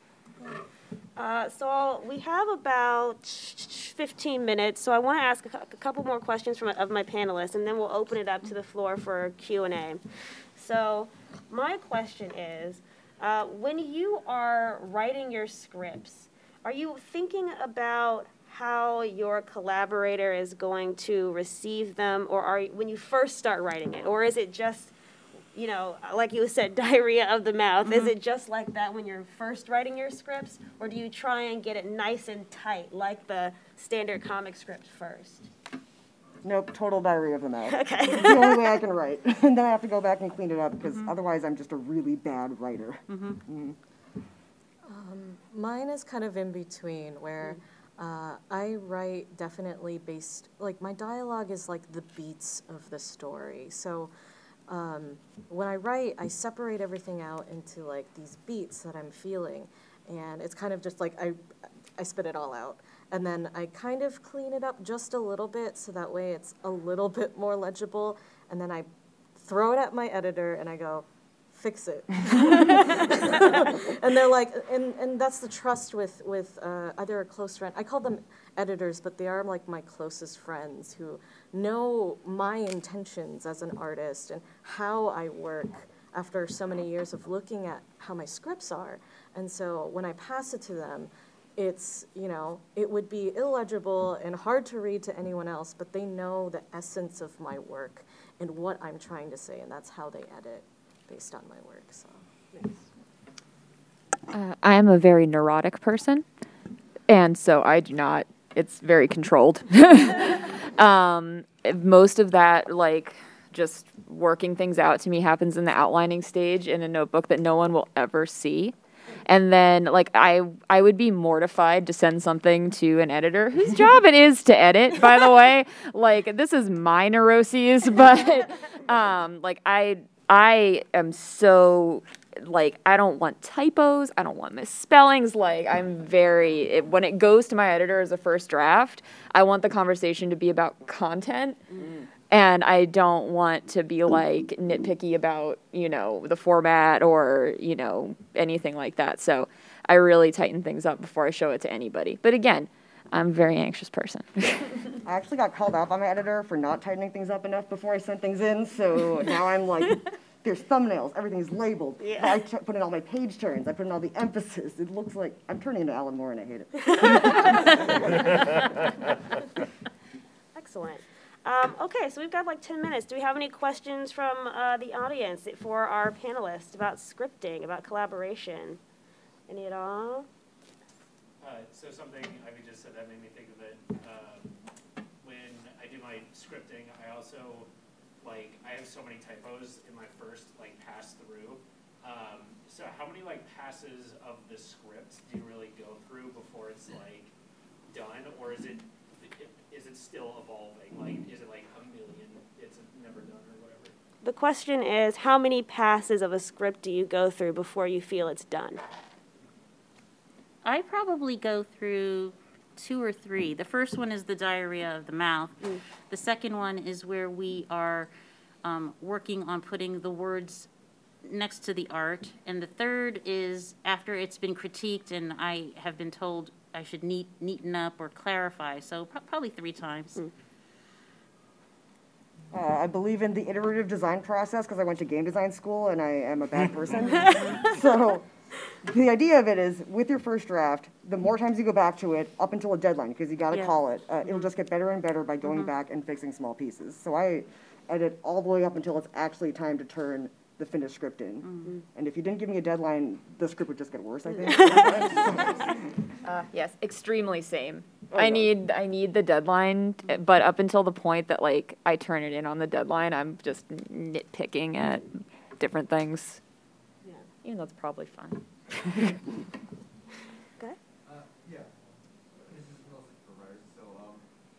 So we have about 15 minutes, so I want to ask a couple more questions of my panelists, and then we'll open it up to the floor for Q&A. So my question is, when you are writing your scripts, are you thinking about how your collaborator is going to receive them, or when you first start writing it, or is it just, you know, like you said, diarrhea of the mouth? Is it just like that when you're first writing your scripts, or do you try and get it nice and tight like the standard comic script first? Nope, total diarrhea of the mouth. Okay. It's the only way I can write. And then I have to go back and clean it up, because otherwise I'm just a really bad writer. Mine is kind of in between, where I write definitely based, like my dialogue is like the beats of the story. So when I write, I separate everything out into like these beats that I'm feeling, and it's kind of just like I spit it all out, and then I kind of clean it up just a little bit so that way it's a little bit more legible, and then I throw it at my editor and I go, fix it. And they're like, and that's the trust with either a close friend. I call them editors, but they are like my closest friends who know my intentions as an artist and how I work after so many years of looking at how my scripts are. And so when I pass it to them, it's, you know, it would be illegible and hard to read to anyone else, but they know the essence of my work and what I'm trying to say, and that's how they edit based on my work. So I am a very neurotic person, and so I do not, it's very controlled. Most of that, like, just working things out to me happens in the outlining stage in a notebook that no one will ever see. And then, like, I would be mortified to send something to an editor whose job it is to edit, by the way. Like, this is my neuroses, but, like, I am so, like, I don't want typos. I don't want misspellings. Like, when it goes to my editor as a first draft, I want the conversation to be about content. And I don't want to be, like, nitpicky about, you know, the format or, you know, anything like that. So I really tighten things up before I show it to anybody. But again, I'm a very anxious person. I actually got called out by my editor for not tightening things up enough before I sent things in. So now I'm like, there's thumbnails, everything's labeled. Yeah. I put in all my page turns. I put in all the emphasis. It looks like I'm turning into Alan Moore and I hate it. Excellent. Okay, so we've got like 10 minutes. Do we have any questions from the audience for our panelists about scripting, about collaboration? Any at all? So something Ivy just said that made me think of it. When I do my scripting, I also, like, I have so many typos in my first, like, pass through. So how many, like, passes of the script do you really go through before it's, like, done? Or is it still evolving? Like, is it like a million, it's never done or whatever? The question is, how many passes of a script do you go through before you feel it's done? I probably go through 2 or 3. The first one is the diarrhea of the mouth. The second one is where we are working on putting the words next to the art. And the third is after it's been critiqued and I have been told I should neaten up or clarify. So probably 3 times. I believe in the iterative design process because I went to game design school and I am a bad person. So the idea of it is with your first draft, the more times you go back to it up until a deadline, because you got to call it, it'll just get better and better by going back and fixing small pieces. So I edit all the way up until it's actually time to turn the finished script in. And if you didn't give me a deadline, the script would just get worse, I think. Yes, extremely same. Oh, I yeah. need the deadline, but up until the point that, like, I turn it in on the deadline, I'm just nitpicking at different things. Yeah. Even though it's probably fun. Okay. Yeah, this is mostly for writers. So,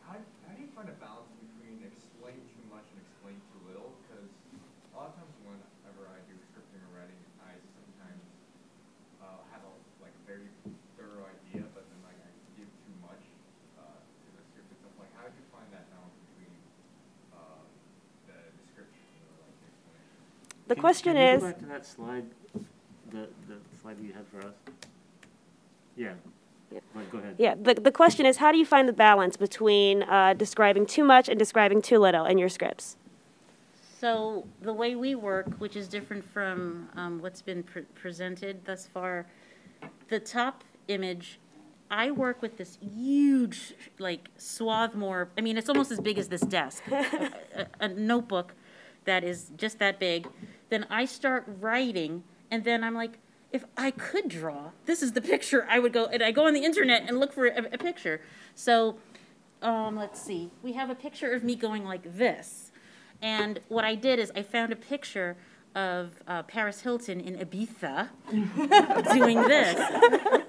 how do you find a balance between explain too much and explain too little? Because a lot of times whenever I do scripting or writing, I sometimes have a very thorough idea, but then I give too much to the script itself. Like, how do you find that balance between the description or the explanation? The question Can you is. go back to that slide, the slide you had for us? Yeah. Go ahead. Yeah, the question is, how do you find the balance between describing too much and describing too little in your scripts? So the way we work, which is different from what's been presented thus far, the top image, I work with this huge, like, Swarthmore, I mean, it's almost as big as this desk, a notebook that is just that big. Then I start writing, and then I'm like, if I could draw, this is the picture I would go, and I go on the internet and look for a picture. So let's see, we have a picture of me going like this. And what I did is I found a picture of Paris Hilton in Ibiza doing this.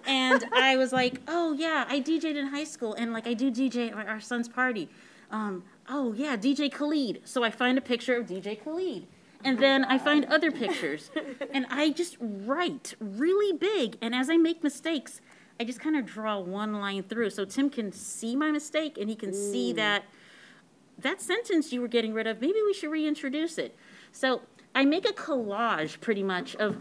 And I was like, oh yeah, I DJ'd in high school, and like I do DJ at our son's party. Oh yeah, DJ Khalid. So I find a picture of DJ Khalid. And then I find other pictures. And I just write really big. And as I make mistakes, I just kind of draw one line through. So Tim can see my mistake, and he can see that sentence you were getting rid of, maybe we should reintroduce it. So I make a collage pretty much of,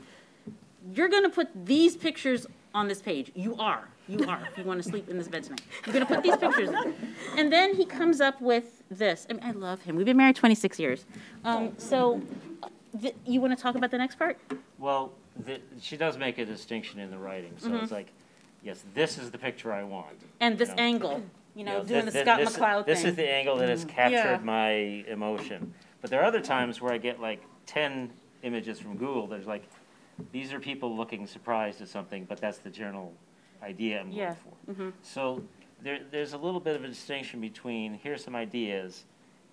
you're going to put these pictures on this page. You are, if you want to sleep in this bed tonight. You're going to put these pictures in. And then he comes up with this. I mean, I love him. We've been married 26 years. You want to talk about the next part? Well, she does make a distinction in the writing. So it's like, yes, this is the picture I want. And this angle, doing the Scott McCloud thing. This is the angle that has captured my emotion. But there are other times where I get like 10 images from Google. There's like, these are people looking surprised at something, but that's the general idea I'm looking for. So there's a little bit of a distinction between here's some ideas,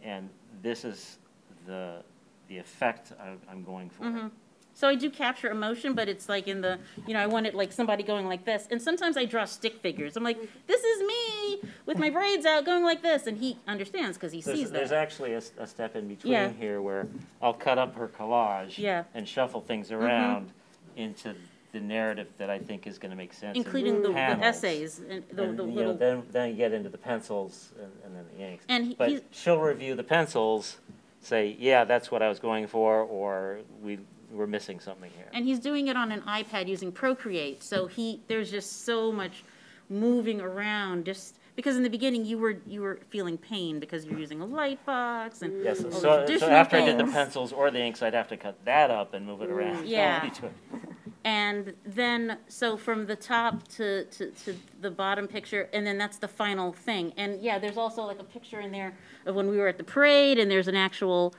and this is the effect I'm going for. Mm-hmm. So I do capture emotion, but it's like in the, I want it like somebody going like this. And sometimes I draw stick figures. I'm like, this is me with my braids out going like this. And he understands because he sees that. There's actually a step in between here where I'll cut up her collage and shuffle things around into the narrative that I think is going to make sense. Including the essays. And the little... then you get into the pencils and then the inks. But she'll review the pencils, say, yeah, that's what I was going for, or we're missing something here. And he's doing it on an iPad using Procreate, so there's just so much moving around. Just because in the beginning you were feeling pain because you're using a light box and yes. all So the after things. I did the pencils or the inks, I'd have to cut that up and move it around. Yeah. And then so from the top to the bottom picture, and then that's the final thing. And yeah, there's also like a picture in there of when we were at the parade, and there's an actual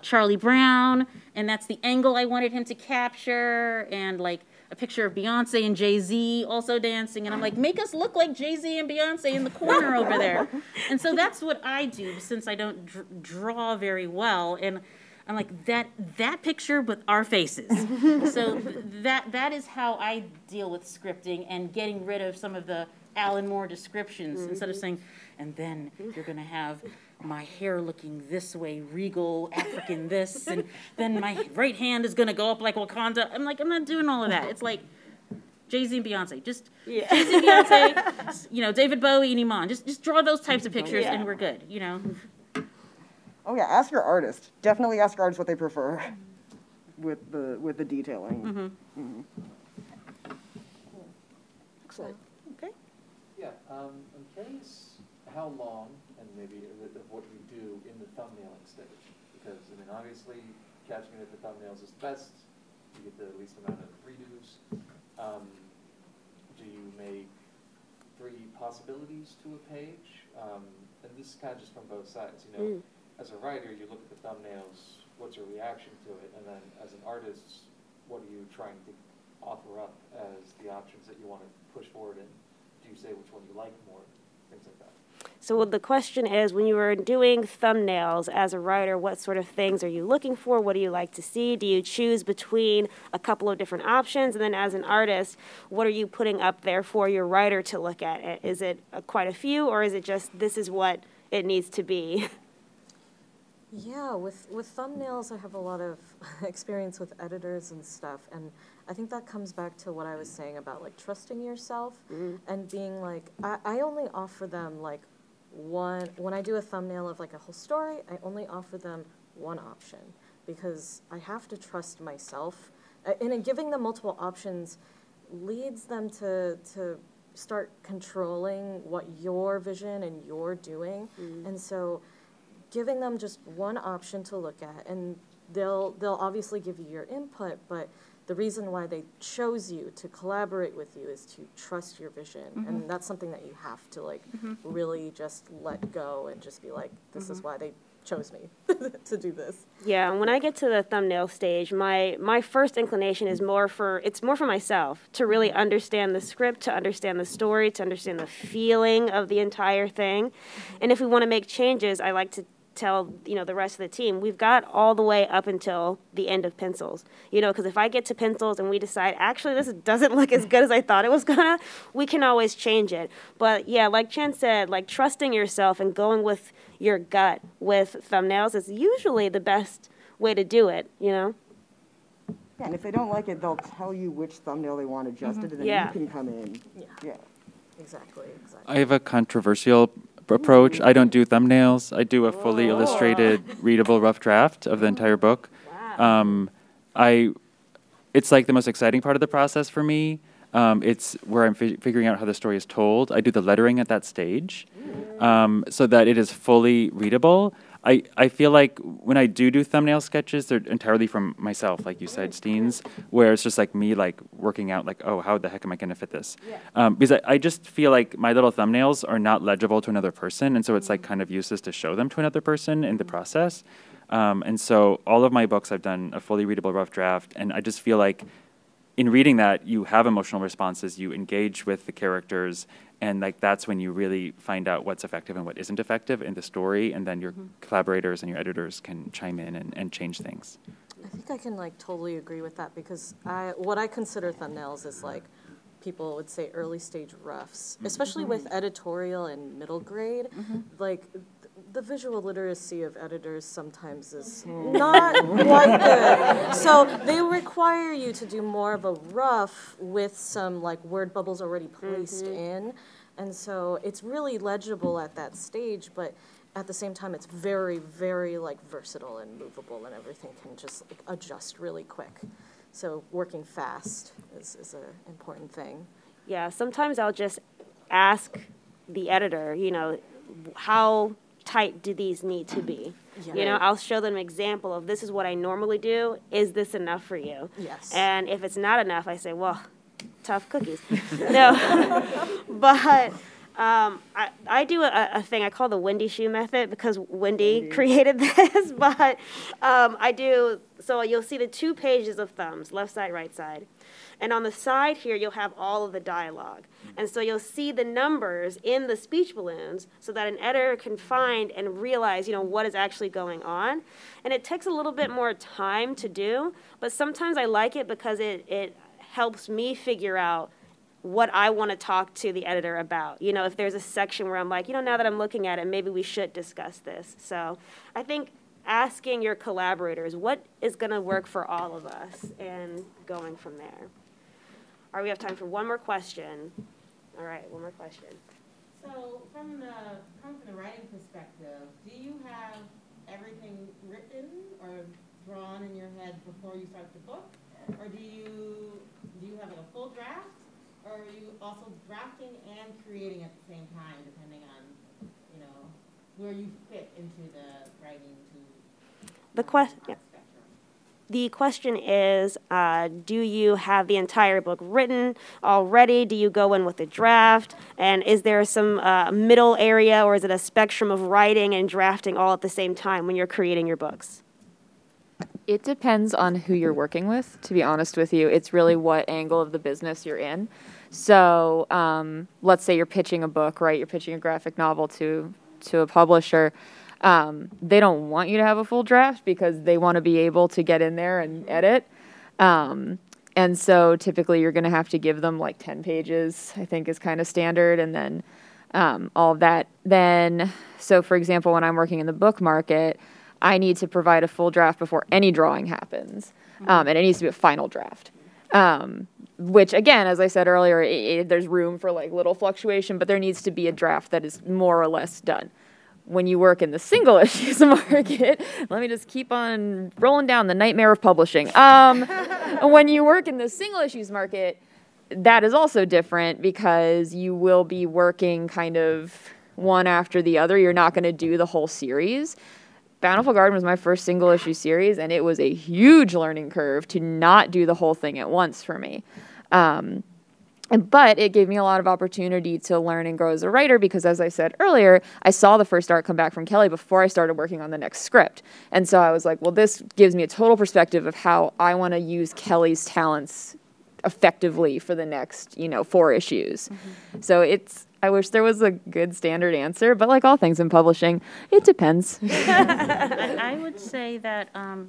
Charlie Brown, and that's the angle I wanted him to capture, and like a picture of Beyonce and Jay-Z also dancing, and I'm like, make us look like Jay-Z and Beyonce in the corner over there. And so that's what I do, since I don't draw very well, and I'm like, that picture with our faces. So that is how I deal with scripting and getting rid of some of the Alan Moore descriptions, instead of saying, and then you're going to have my hair looking this way, regal, African this, and then my right hand is going to go up like Wakanda. I'm like, I'm not doing all of that. It's like Jay-Z and Beyonce. Just Jay-Z and Beyonce, David Bowie and Iman. Just draw those types of pictures and we're good, Oh yeah, ask your artist. Definitely ask your artist what they prefer with the detailing. Mm-hmm. Mm-hmm. Excellent. Okay. Yeah, I'm curious how long and maybe of what you do in the thumbnailing stage, because I mean obviously catching it at the thumbnails is the best. You get the least amount of redos. Do you make 3 possibilities to a page? And this is kind of just from both sides, As a writer, you look at the thumbnails, what's your reaction to it? And then as an artist, what are you trying to offer up as the options that you want to push forward? And do you say which one you like more? Things like that. So the question is, when you were doing thumbnails as a writer, what sort of things are you looking for? What do you like to see? Do you choose between a couple of different options? And then as an artist, what are you putting up there for your writer to look at? Is it quite a few, or is it just this is what it needs to be? Yeah, with thumbnails, I have a lot of experience with editors and stuff, and I think that comes back to what I was saying about like trusting yourself and being like, I only offer them like when I do a thumbnail of like a whole story, I only offer them one option because I have to trust myself, and in giving them multiple options leads them to start controlling what your vision and you're doing, and so giving them just one option to look at, and they'll obviously give you your input, but the reason why they chose you to collaborate with you is to trust your vision, and that's something that you have to like really just let go and just be like, this is why they chose me to do this. Yeah, and when I get to the thumbnail stage, my first inclination is more for myself, to really understand the script, to understand the story, to understand the feeling of the entire thing. And if we want to make changes, I like to tell the rest of the team, we've got all the way up until the end of pencils, because if I get to pencils and we decide actually this doesn't look as good as I thought it was gonna, we can always change it. But yeah, like Chen said, like trusting yourself and going with your gut with thumbnails is usually the best way to do it. Yeah, and if they don't like it, they'll tell you which thumbnail they want adjusted, and then you can come in. Yeah. Exactly. I have a controversial approach. I don't do thumbnails. I do a fully illustrated, readable rough draft of the entire book. Wow. It's like the most exciting part of the process for me. It's where I'm figuring out how the story is told. I do the lettering at that stage, so that it is fully readable. I feel like when I do thumbnail sketches, they're entirely from myself, like you said, Steenz, where it's just like me like working out like, oh, how the heck am I going to fit this? Because I just feel like my little thumbnails are not legible to another person, and so it's like kind of useless to show them to another person in the process. And so all of my books, I've done a fully readable rough draft, and I just feel like in reading that, you have emotional responses, you engage with the characters, and like that's when you really find out what's effective and what isn't effective in the story, and then your collaborators and your editors can chime in and change things. I think I can like totally agree with that, because what I consider thumbnails is like, people would say early stage roughs, especially with editorial and middle grade. Like the visual literacy of editors sometimes is not quite good. So they require you to do more of a rough with some like word bubbles already placed in. And so it's really legible at that stage, but at the same time it's very, very like versatile and movable, and everything can just like, adjust really quick. So working fast is an important thing. Yeah, sometimes I'll just ask the editor, you know, how tight do these need to be? Yeah. You know, I'll show them an example of this is what I normally do. Is this enough for you? Yes. And if it's not enough, I say, well, tough cookies. No, but I do a thing I call the Wendy shoe method, because Wendy created this, but I do, so you'll see the 2 pages of thumbs, left side, right side. And on the side here, you'll have all of the dialogue. And so you'll see the numbers in the speech balloons so that an editor can find and realize, you know, what is actually going on. And it takes a little bit more time to do, but sometimes I like it because it helps me figure out what I want to talk to the editor about. You know, if there's a section where I'm like, you know, now that I'm looking at it, maybe we should discuss this. So I think asking your collaborators what is going to work for all of us and going from there. All right, we have time for one more question. All right, one more question. So from the writing perspective, do you have everything written or drawn in your head before you start the book? Or do you have a full draft? Or are you also drafting and creating at the same time, depending on, you know, where you fit into the writing to The question. Yeah. The question is, do you have the entire book written already? Do you go in with a draft? And is there some middle area, or is it a spectrum of writing and drafting all at the same time when you're creating your books? It depends on who you're working with, to be honest with you. It's really what angle of the business you're in. So let's say you're pitching a book, right? You're pitching a graphic novel to a publisher. They don't want you to have a full draft because they want to be able to get in there and edit. And so typically you're going to have to give them like 10 pages, I think is kind of standard. And then all of that. Then, so for example, when I'm working in the book market, I need to provide a full draft before any drawing happens. And it needs to be a final draft. Which again, as I said earlier, there's room for like little fluctuation, but there needs to be a draft that is more or less done. When you work in the single issues market, let me just keep on rolling down the nightmare of publishing. When you work in the single issues market, that is also different because you will be working kind of one after the other. You're not going to do the whole series. Bountiful Garden was my first single issue series, and it was a huge learning curve to not do the whole thing at once for me. But it gave me a lot of opportunity to learn and grow as a writer because, as I said earlier, I saw the first art come back from Kelly before I started working on the next script. And so I was like, well, this gives me a total perspective of how I want to use Kelly's talents effectively for the next, 4 issues. Mm-hmm. So I wish there was a good standard answer, but like all things in publishing, it depends. I would say that, I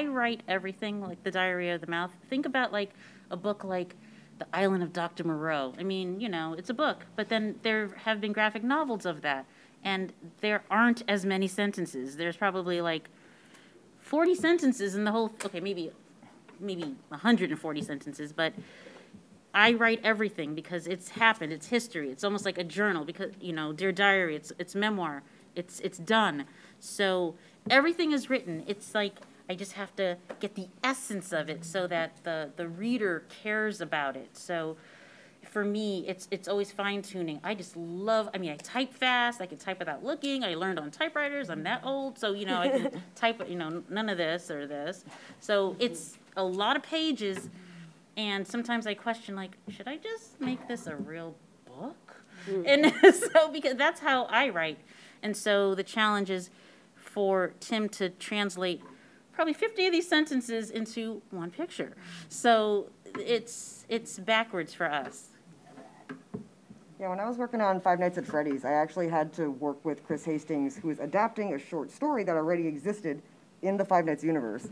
write everything, like the Diary of the Mouth. Think about like a book like The Island of Dr. Moreau. I mean, it's a book, but then there have been graphic novels of that, and there aren't as many sentences. There's probably like 40 sentences in the whole, okay, maybe 140 sentences, but I write everything because it's happened, it's history, it's almost like a journal because, Dear Diary, it's memoir, it's done. So everything is written. It's like I just have to get the essence of it so that the reader cares about it. So for me, it's always fine-tuning. I just love, I type fast, I can type without looking, I learned on typewriters, I'm that old, so, I can type, none of this or this. So it's a lot of pages, and sometimes I question, like, should I just make this a real book? And so, because that's how I write. And so the challenge is for Tim to translate probably 50 of these sentences into one picture. So it's backwards for us. Yeah, when I was working on Five Nights at Freddy's, I actually had to work with Chris Hastings, who was adapting a short story that already existed in the Five Nights universe.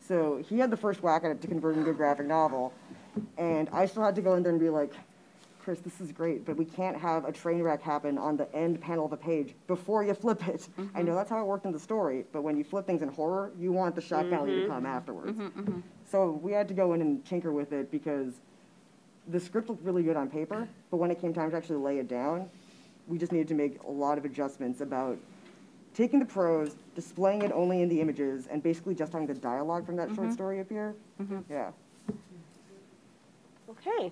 So he had the first whack at it to convert into a graphic novel, and I still had to go in there and be like, Chris, this is great, but we can't have a train wreck happen on the end panel of a page before you flip it. Mm-hmm. I know that's how it worked in the story, but when you flip things in horror, you want the shock value to come afterwards. So we had to go in and tinker with it because the script looked really good on paper, but when it came time to actually lay it down, we just needed to make a lot of adjustments about taking the prose, displaying it only in the images, and basically just having the dialogue from that short story appear. Yeah. Okay.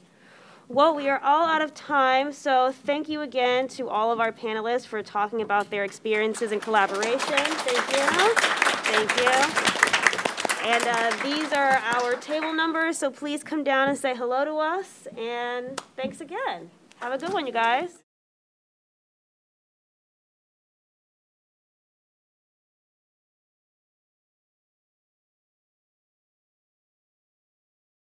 Well, we are all out of time, so thank you again to all of our panelists for talking about their experiences and collaboration. Thank you. Thank you. And these are our table numbers, so please come down and say hello to us. And thanks again. Have a good one, you guys.